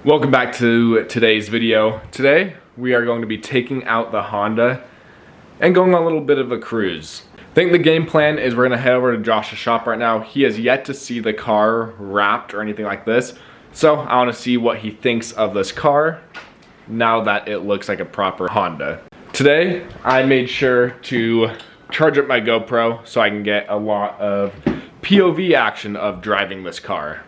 Welcome back to today's video. Today we are going to be taking out the Honda and going on a little bit of a cruise. I think the game plan is we're gonna head over to Josh's shop right now. He has yet to see the car wrapped or anything like this, so I want to see what he thinks of this car now that it looks like a proper Honda. Today I made sure to charge up my GoPro so I can get a lot of POV action of driving this car.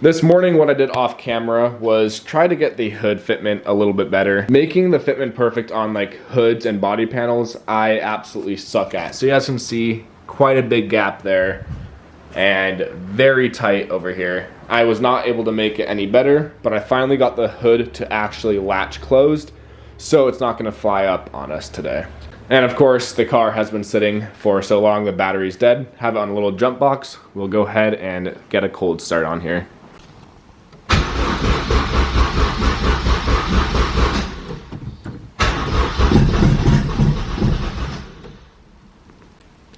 This morning what I did off camera was try to get the hood fitment a little bit better. Making the fitment perfect on like hoods and body panels, I absolutely suck at. So you guys can see quite a big gap there and very tight over here. I was not able to make it any better, but I finally got the hood to actually latch closed, so it's not gonna fly up on us today. And of course, the car has been sitting for so long, the battery's dead. Have it on a little jump box. We'll go ahead and get a cold start on here.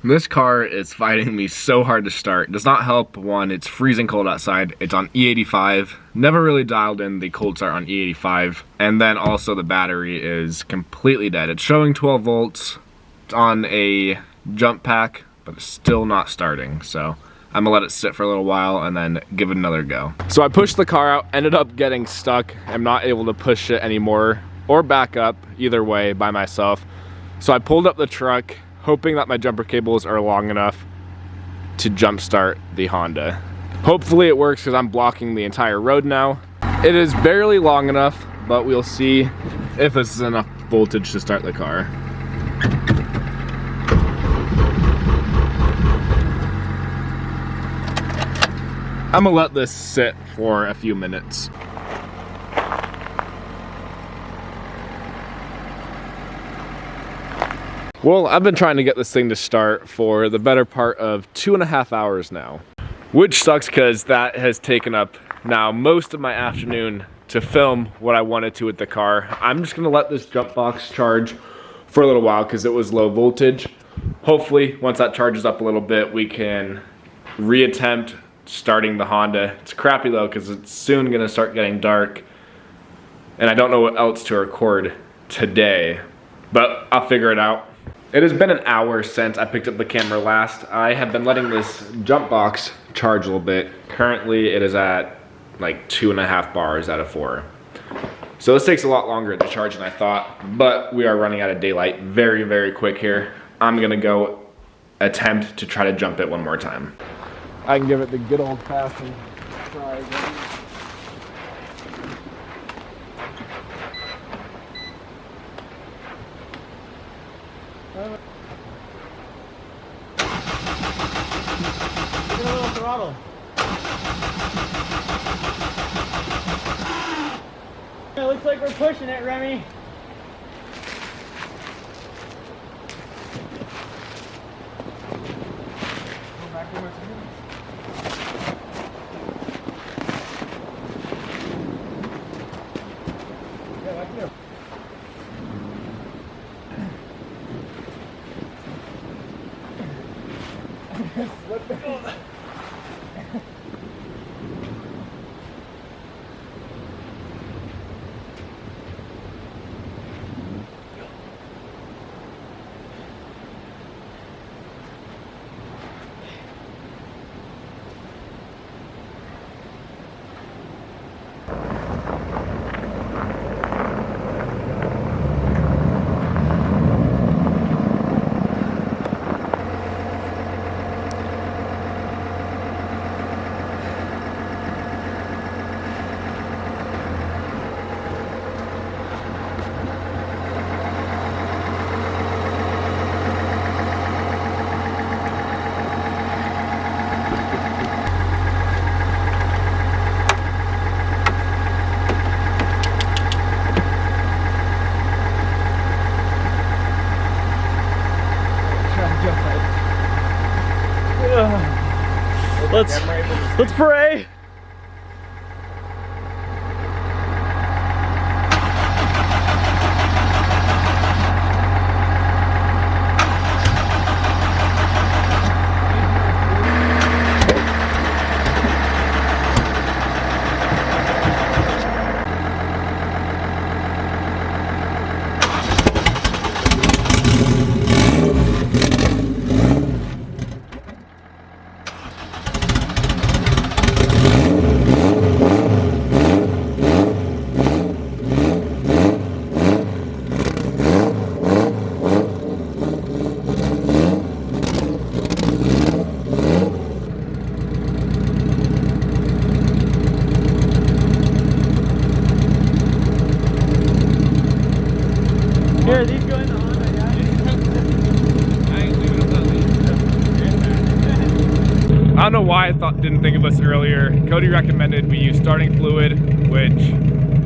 This car is fighting me so hard to start. Does not help one, it's freezing cold outside. It's on E85. Never really dialed in the cold start on E85. And then also the battery is completely dead. It's showing 12 volts. It's on a jump pack, but it's still not starting. So I'm gonna let it sit for a little while and then give it another go. So I pushed the car out, ended up getting stuck. I'm not able to push it anymore or back up either way by myself. So I pulled up the truck, hoping that my jumper cables are long enough to jump start the Honda. Hopefully it works because I'm blocking the entire road now. It is barely long enough, but we'll see if this is enough voltage to start the car. I'm gonna let this sit for a few minutes. Well, I've been trying to get this thing to start for the better part of 2.5 hours now, which sucks because that has taken up now most of my afternoon to film what I wanted to with the car. I'm just gonna let this jump box charge for a little while because it was low voltage. Hopefully, once that charges up a little bit, we can reattempt starting the Honda. It's crappy though because it's soon gonna start getting dark and I don't know what else to record today, but I'll figure it out. It has been an hour since I picked up the camera last. I have been letting this jump box charge a little bit. Currently it is at like 2.5 bars out of 4. So this takes a lot longer to charge than I thought, but we are running out of daylight very, very quick here. I'm gonna go attempt to try to jump it one more time. I can give it the good old fashioned try again. Give it a little throttle. It looks like we're pushing it, Remy. Go back over to him. Yeah, back here. What the hell? Let's pray. Here, these go in the Honda, yeah? I ain't leaving them without. I don't know why I didn't think of this earlier. Cody recommended we use starting fluid, which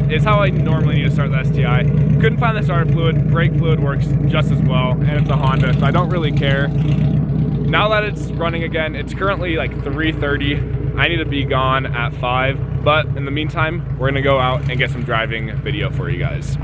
is how I normally need to start the STI. Couldn't find the starter fluid. Brake fluid works just as well, and it's a Honda, so I don't really care. Now that it's running again, it's currently like 3:30. I need to be gone at 5, but in the meantime, we're gonna go out and get some driving video for you guys.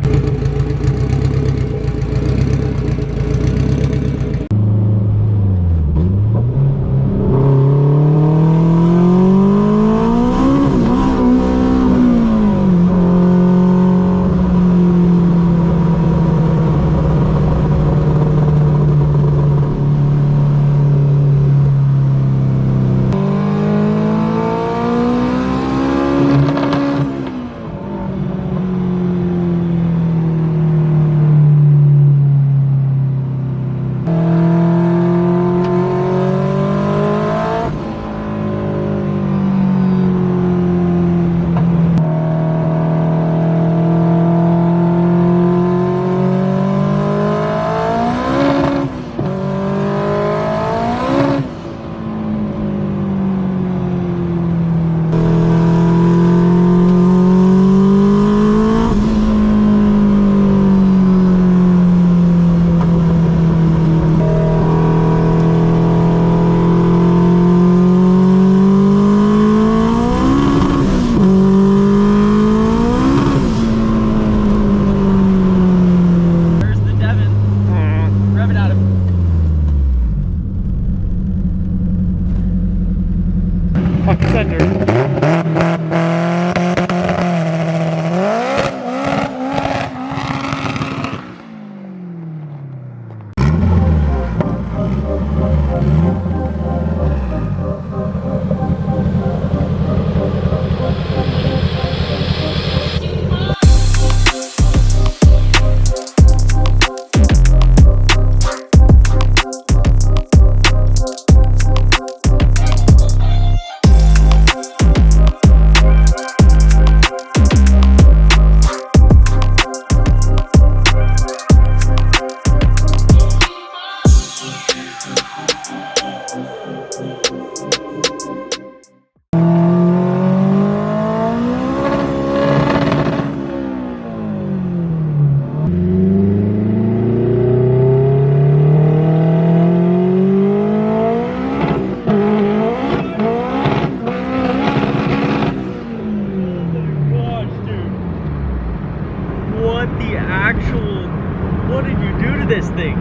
What did you do to this thing?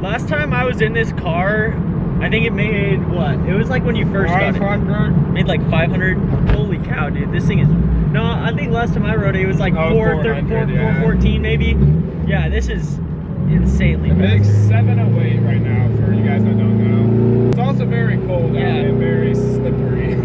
Last time I was in this car, I think it made what? It was like when you first got it. Made like 500. Holy cow, dude. This thing is... No, I think last time I rode it, it was like 414 maybe. Yeah, this is insanely fast. It makes 708 right now for you guys that don't know. It's also very cold out and very slippery.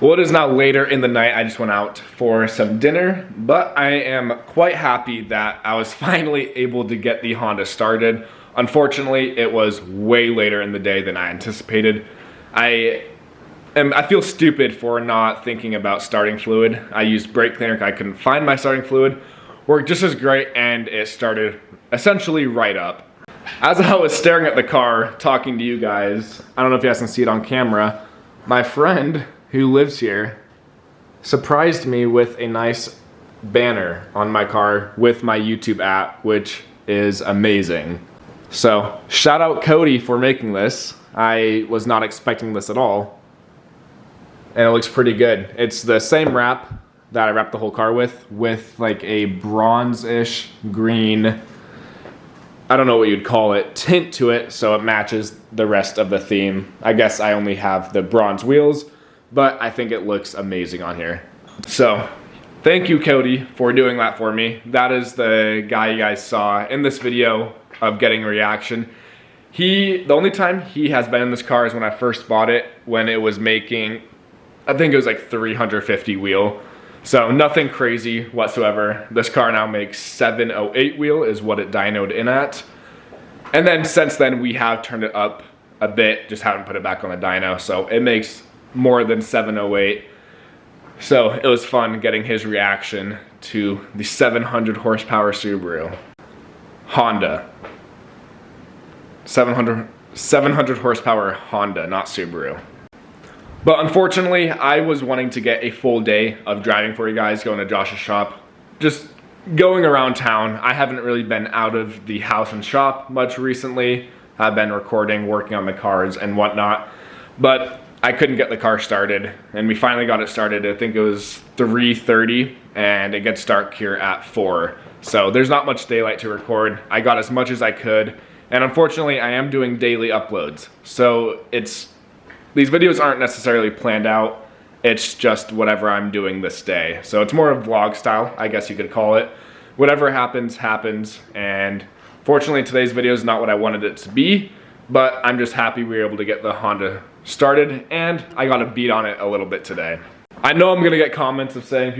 Well, it is now later in the night. I just went out for some dinner, but I am quite happy that I was finally able to get the Honda started. Unfortunately, it was way later in the day than I anticipated. I feel stupid for not thinking about starting fluid. I used brake cleaner, I couldn't find my starting fluid. Worked just as great, and it started essentially right up. As I was staring at the car, talking to you guys, I don't know if you guys can see it on camera, my friend who lives here surprised me with a nice banner on my car with my YouTube app, which is amazing. So shout out Cody for making this. I was not expecting this at all. And it looks pretty good. It's the same wrap that I wrapped the whole car with like a bronze-ish green I don't know what you'd call it, tint to it so it matches the rest of the theme. I guess I only have the bronze wheels, but I think it looks amazing on here. So thank you, Cody, for doing that for me. That is the guy you guys saw in this video of getting a reaction. The only time he has been in this car is when I first bought it, when it was making, I think it was like 350 wheel. So nothing crazy whatsoever. This car now makes 708 wheel is what it dynoed in at. And then since then we have turned it up a bit, just haven't put it back on the dyno. So it makes more than 708. So it was fun getting his reaction to the 700 horsepower Subaru. Honda. 700 horsepower Honda, not Subaru. But unfortunately, I was wanting to get a full day of driving for you guys, going to Josh's shop. Just going around town. I haven't really been out of the house and shop much recently. I've been recording, working on the cars and whatnot. But I couldn't get the car started, and we finally got it started. I think it was 3:30, and it gets dark here at 4. So there's not much daylight to record. I got as much as I could. And unfortunately, I am doing daily uploads. So these videos aren't necessarily planned out. It's just whatever I'm doing this day. So it's more of vlog style, I guess you could call it. Whatever happens, happens. And fortunately, today's video is not what I wanted it to be, but I'm just happy we were able to get the Honda started, and I got a beat on it a little bit today. I know I'm gonna get comments of saying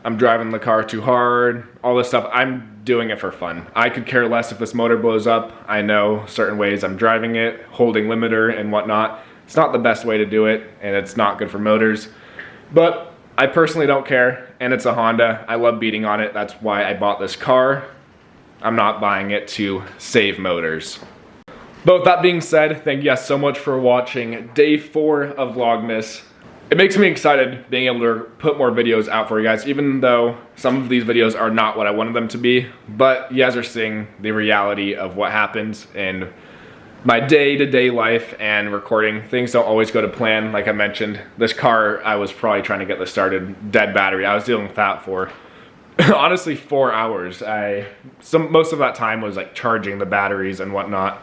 I'm driving the car too hard, all this stuff. I'm doing it for fun. I could care less if this motor blows up. I know certain ways I'm driving it, holding limiter and whatnot. It's not the best way to do it, and it's not good for motors. But I personally don't care, and it's a Honda. I love beating on it. That's why I bought this car. I'm not buying it to save motors. But with that being said, thank you guys so much for watching day 4 of Vlogmas. It makes me excited being able to put more videos out for you guys, even though some of these videos are not what I wanted them to be. But you guys are seeing the reality of what happens in my day-to-day life and recording. Things don't always go to plan. Like I mentioned, this car, I was probably trying to get this started, dead battery. I was dealing with that for honestly 4 hours. Most of that time was like charging the batteries and whatnot.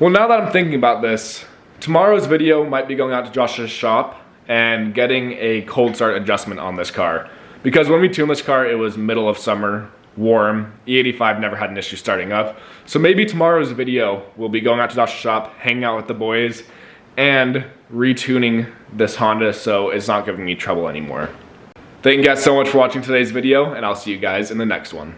Well, now that I'm thinking about this, tomorrow's video might be going out to Josh's shop and getting a cold start adjustment on this car. Because when we tuned this car, it was middle of summer, warm. E85 never had an issue starting up. So maybe tomorrow's video will be going out to Josh's shop, hanging out with the boys, and retuning this Honda so it's not giving me trouble anymore. Thank you guys so much for watching today's video, and I'll see you guys in the next one.